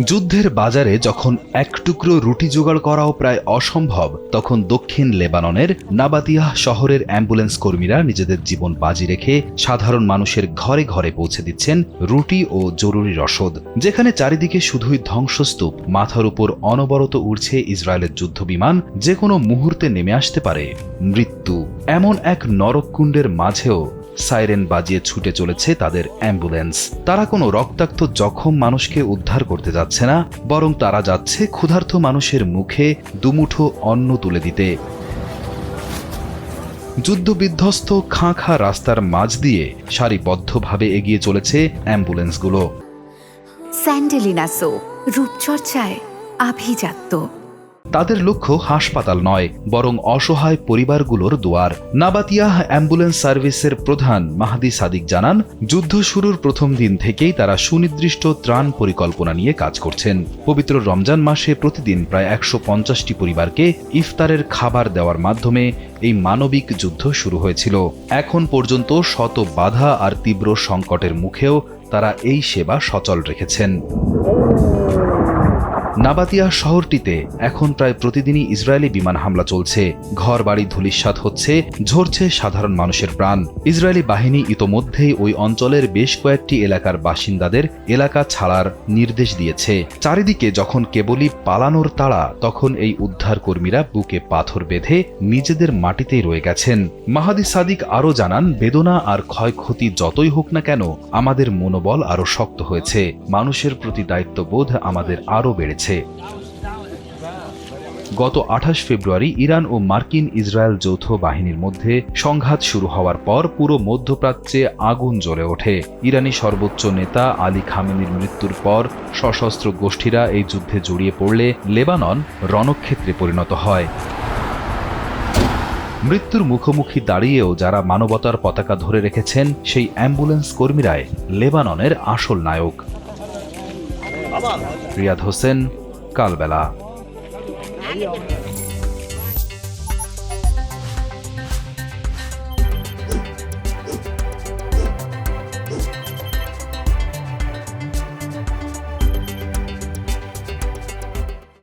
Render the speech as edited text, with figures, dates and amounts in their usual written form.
যুদ্ধের বাজারে যখন এক টুকরো রুটি জোগাড় করাও প্রায় অসম্ভব, তখন দক্ষিণ লেবাননের নাবাতিয়াহ শহরের অ্যাম্বুলেন্স কর্মীরা নিজেদের জীবন বাজি রেখে সাধারণ মানুষের ঘরে ঘরে পৌঁছে দিচ্ছেন রুটি ও জরুরি রসদ। যেখানে চারিদিকে শুধুই ধ্বংসস্তূপ, মাথার উপর অনবরত উড়ছে ইসরায়েলের যুদ্ধবিমান, যে কোনো মুহূর্তে নেমে আসতে পারে মৃত্যু। এমন এক নরককুণ্ডের মাঝেও সাইরেন বাজিয়ে ছুটে চলেছে তাদের অ্যাম্বুলেন্স। তারা কোনো রক্তাক্ত জখম মানুষকে উদ্ধার করতে যাচ্ছে না, বরং তারা যাচ্ছে ক্ষুধার্ত মানুষের মুখে দুমুঠো অন্ন তুলে দিতে। যুদ্ধবিধ্বস্ত খাঁ খাঁ রাস্তার মাঝ দিয়ে সারিবদ্ধভাবে এগিয়ে চলেছে অ্যাম্বুলেন্সগুলো। স্যান্ডেলিনা সো, রূপচর্চায় আভিজাত্য। তাদের লক্ষ্য হাসপাতাল নয়, বরং অসহায় পরিবারগুলোর দুয়ার। নাবাতিয়াহ অ্যাম্বুলেন্স সার্ভিসের প্রধান মাহদি সাদিক জানান, যুদ্ধ শুরুর প্রথম দিন থেকেই তারা সুনির্দিষ্ট ত্রাণ পরিকল্পনা নিয়ে কাজ করছেন। পবিত্র রমজান মাসে প্রতিদিন প্রায় ১৫০টি পরিবারকে ইফতারের খাবার দেওয়ার মাধ্যমে এই মানবিক যুদ্ধ শুরু হয়েছিল। এখন পর্যন্ত শত বাধা আর তীব্র সংকটের মুখেও তারা এই সেবা সচল রেখেছেন। নাবাতিয়াহ শহরটিতে এখন প্রায় প্রতিদিনই ইসরায়েলি বিমান হামলা চলছে। ঘর বাড়ি ধূলিসাৎ হচ্ছে, ঝরছে সাধারণ মানুষের প্রাণ। ইসরায়েলি বাহিনী ইতোমধ্যেই ওই অঞ্চলের বেশ কয়েকটি এলাকার বাসিন্দাদের এলাকা ছাড়ার নির্দেশ দিয়েছে। চারিদিকে যখন কেবলই পালানোর তাড়া, তখন এই উদ্ধার কর্মীরা বুকে পাথর বেঁধে নিজেদের মাটিতেই রয়ে গেছেন। মাহাদি সাদিক আরও জানান, বেদনা আর ক্ষয়ক্ষতি যতই হোক না কেন, আমাদের মনোবল আরও শক্ত হয়েছে। মানুষের প্রতি দায়িত্ববোধ আমাদের আরও বেড়েছে। গত ২৮ ফেব্রুয়ারি ইরান ও মার্কিন ইসরায়েল যৌথ বাহিনীর মধ্যে সংঘাত শুরু হওয়ার পর পুরো মধ্যপ্রাচ্যে আগুন জ্বলে ওঠে। ইরানি সর্বোচ্চ নেতা আলী খামেনির মৃত্যুর পর সশস্ত্র গোষ্ঠীরা এই যুদ্ধে জড়িয়ে পড়লে লেবানন রণক্ষেত্রে পরিণত হয়। মৃত্যুর মুখোমুখি দাঁড়িয়েও যারা মানবতার পতাকা ধরে রেখেছেন, সেই অ্যাম্বুলেন্স কর্মীরাই লেবাননের আসল নায়ক। রিয়াদ হোসেন, কালবেলা।